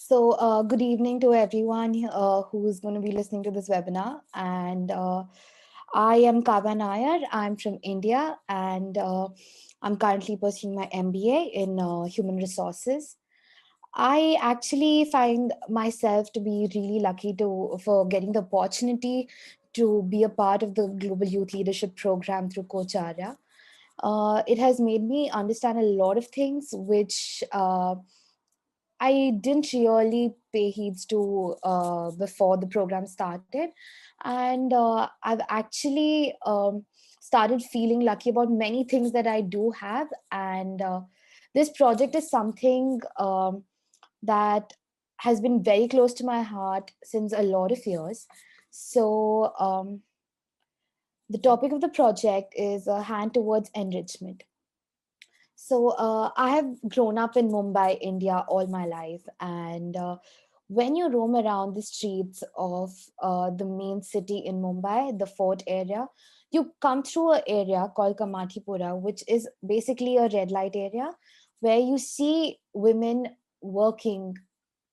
Good evening to everyone who's going to be listening to this webinar. And I am Kaavya Nair. I'm from India, and I'm currently pursuing my MBA in human resources. I actually find myself to be really lucky for getting the opportunity to be a part of the Global Youth Leadership Program through Coacharya. It has made me understand a lot of things which I didn't really pay heeds to before the program started. And I've actually started feeling lucky about many things that I do have. And this project is something that has been very close to my heart since a lot of years. The topic of the project is a hand towards enrichment. I have grown up in Mumbai, India, all my life, and when you roam around the streets of the main city in Mumbai, the fort area, you come through an area called Kamatipura, which is basically a red light area where you see women working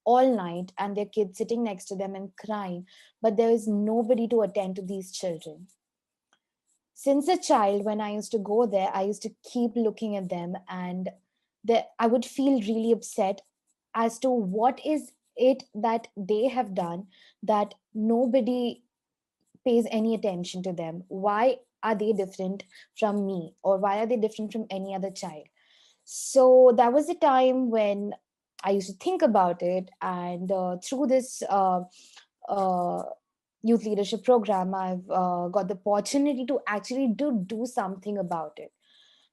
all night and their kids sitting next to them and crying, but there is nobody to attend to these children. Since a child, when I used to go there, I used to keep looking at them, and I would feel really upset as to what is it that they have done that nobody pays any attention to them. Why are they different from me, or why are they different from any other child? So that was the time when I used to think about it, and through this uh, youth leadership program, I've got the opportunity to actually do something about it.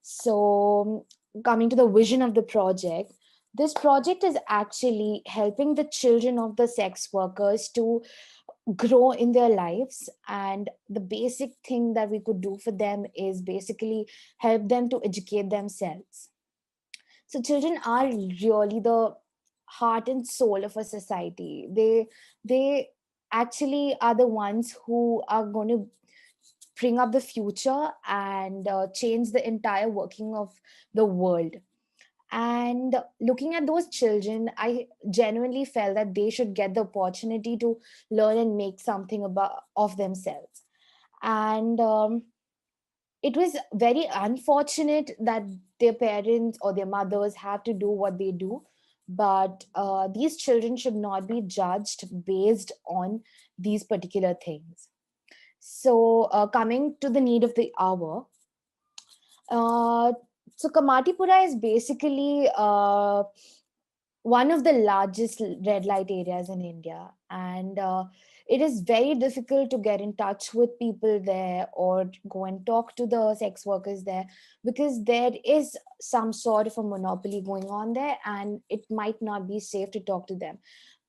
So, coming to the vision of the project, this project is actually helping the children of the sex workers to grow in their lives. And the basic thing that we could do for them is basically help them to educate themselves. So children are really the heart and soul of a society. They actually are the ones who are going to bring up the future and change the entire working of the world. And looking at those children, I genuinely felt that they should get the opportunity to learn and make something about of themselves. And it was very unfortunate that their parents or their mothers have to do what they do, but these children should not be judged based on these particular things. So coming to the need of the hour, uh, so Kamatipura is basically one of the largest red light areas in India, and it is very difficult to get in touch with people there or go and talk to the sex workers there, because there is some sort of a monopoly going on there, and it might not be safe to talk to them.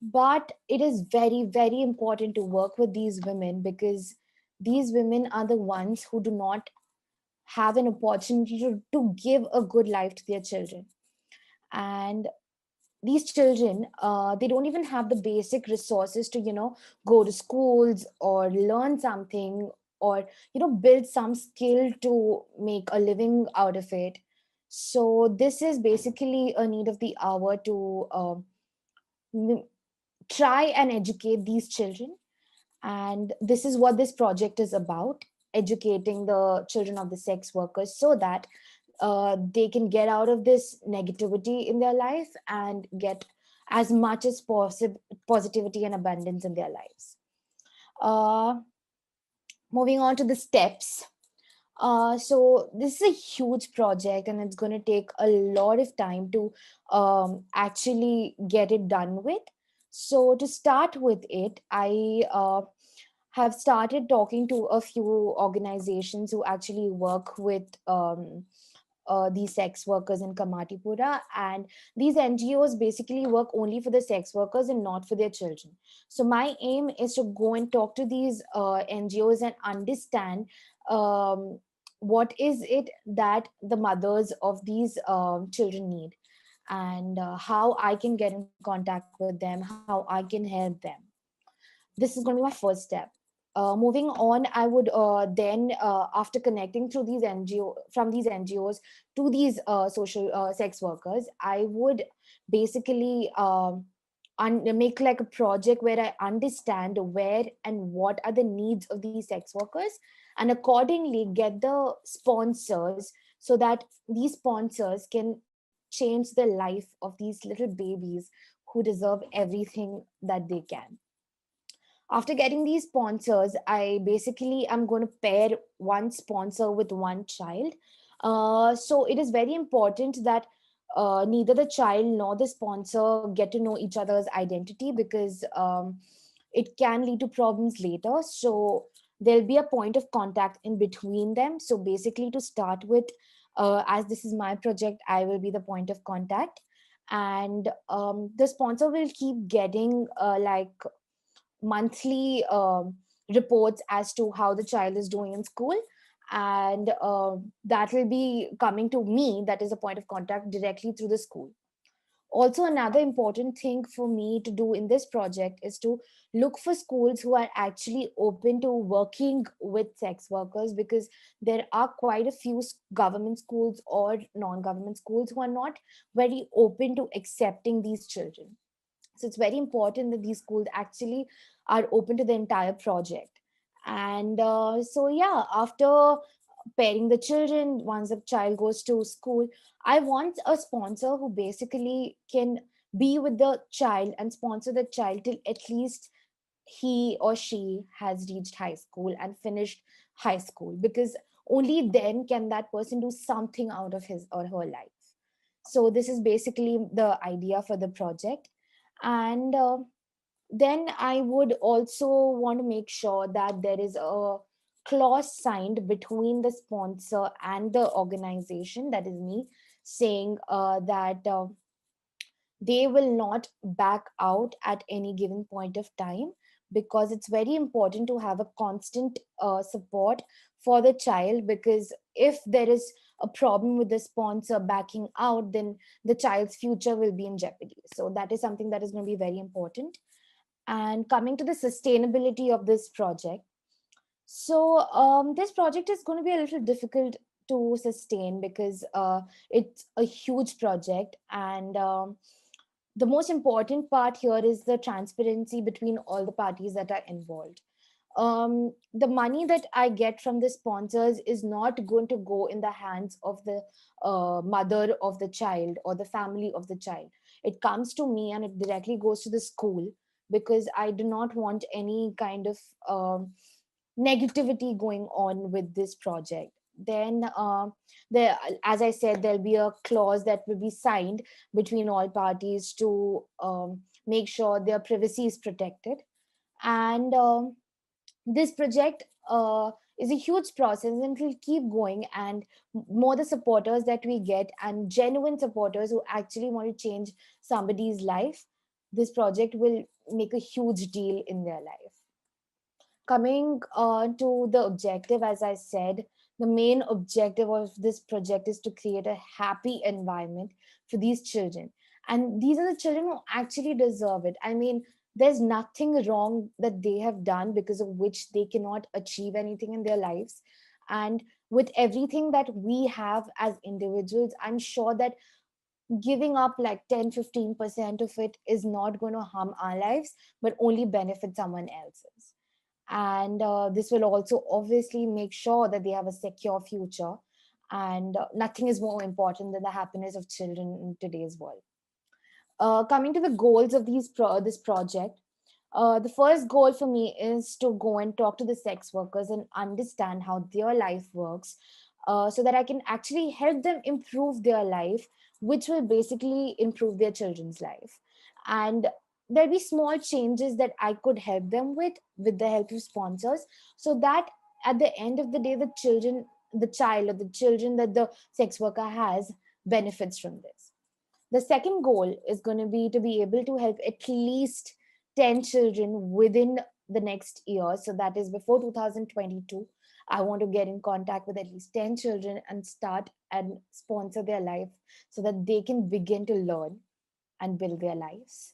But it is very, very important to work with these women, because these women are the ones who do not have an opportunity to give a good life to their children. And these children, they don't even have the basic resources to go to schools or learn something, or build some skill to make a living out of it. So this is basically a need of the hour to m- try and educate these children. And this is what this project is about: educating the children of the sex workers so that they can get out of this negativity in their life and get as much as possible positivity and abundance in their lives. uh, Moving on to the steps. So this is a huge project, and it's going to take a lot of time to actually get it done with. So to start with it, I have started talking to a few organizations who actually work with these sex workers in Kamatipura. And these NGOs basically work only for the sex workers and not for their children. So my aim is to go and talk to these NGOs and understand what is it that the mothers of these children need, and how I can get in contact with them, how I can help them. This is going to be my first step. Moving on, I would then, after connecting through these from these NGOs to these social sex workers, I would basically make like a project where I understand where and what are the needs of these sex workers, and accordingly get the sponsors, so that these sponsors can change the life of these little babies who deserve everything that they can. After getting these sponsors, I basically am going to pair one sponsor with one child. So it is very important that neither the child nor the sponsor get to know each other's identity, because it can lead to problems later. So there'll be a point of contact in between them. So basically, to start with, as this is my project, I will be the point of contact. And the sponsor will keep getting monthly reports as to how the child is doing in school, and that will be coming to me, that is a point of contact, directly through the school. Also, another important thing for me to do in this project is to look for schools who are actually open to working with sex workers, because there are quite a few government schools or non-government schools who are not very open to accepting these children. So it's very important that these schools actually are open to the entire project. And so, yeah, after pairing the children, once the child goes to school, I want a sponsor who basically can be with the child and sponsor the child till at least he or she has reached high school and finished high school, because only then can that person do something out of his or her life. So this is basically the idea for the project. And then I would also want to make sure that there is a clause signed between the sponsor and the organization, that is me, saying that they will not back out at any given point of time, because it's very important to have a constant support for the child, because if there is a problem with the sponsor backing out, then the child's future will be in jeopardy. So that is something that is going to be very important. And coming to the sustainability of this project, so this project is going to be a little difficult to sustain, because it's a huge project. And the most important part here is the transparency between all the parties that are involved. The money that I get from the sponsors is not going to go in the hands of the mother of the child or the family of the child. It comes to me and it directly goes to the school, because I do not want any kind of negativity going on with this project. Then there, as I said, there'll be a clause that will be signed between all parties to make sure their privacy is protected. And this project is a huge process, and it will keep going. And more the supporters that we get, and genuine supporters who actually want to change somebody's life, this project will make a huge deal in their life. Coming to the objective, as I said, the main objective of this project is to create a happy environment for these children. And these are the children who actually deserve it. I mean, there's nothing wrong that they have done because of which they cannot achieve anything in their lives. And with everything that we have as individuals, I'm sure that giving up like 10-15% of it is not going to harm our lives, but only benefit someone else's. And this will also obviously make sure that they have a secure future. And nothing is more important than the happiness of children in today's world. Coming to the goals of this project, the first goal for me is to go and talk to the sex workers and understand how their life works, so that I can actually help them improve their life, which will basically improve their children's life. And there'll be small changes that I could help them with the help of sponsors, so that at the end of the day, the child or the children that the sex worker has benefits from this. The second goal is going to be able to help at least 10 children within the next year. So that is before 2022. I want to get in contact with at least 10 children and start and sponsor their life, so that they can begin to learn and build their lives.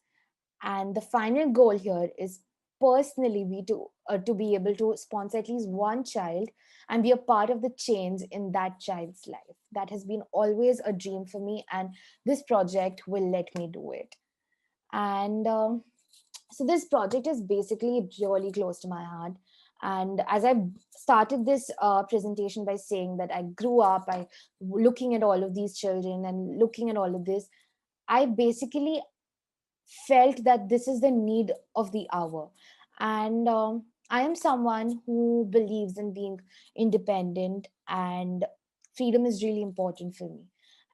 And the final goal here is personally to be able to sponsor at least one child and be a part of the change in that child's life. That has been always a dream for me, and this project will let me do it. And so this project is basically really close to my heart. And as I started this presentation by saying that I grew up, I looking at all of these children and looking at all of this, I basically felt that this is the need of the hour. And I am someone who believes in being independent, and freedom is really important for me.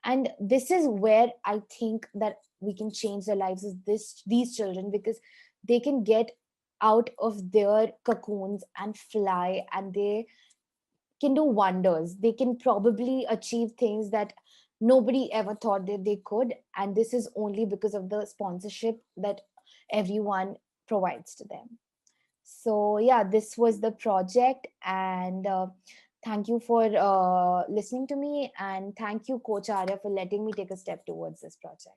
And this is where I think that we can change the lives of these children, because they can get out of their cocoons and fly, and they can do wonders. They can probably achieve things that nobody ever thought that they could. And this is only because of the sponsorship that everyone provides to them. So, yeah, this was the project. And thank you for listening to me. And thank you, Coach Arya, for letting me take a step towards this project.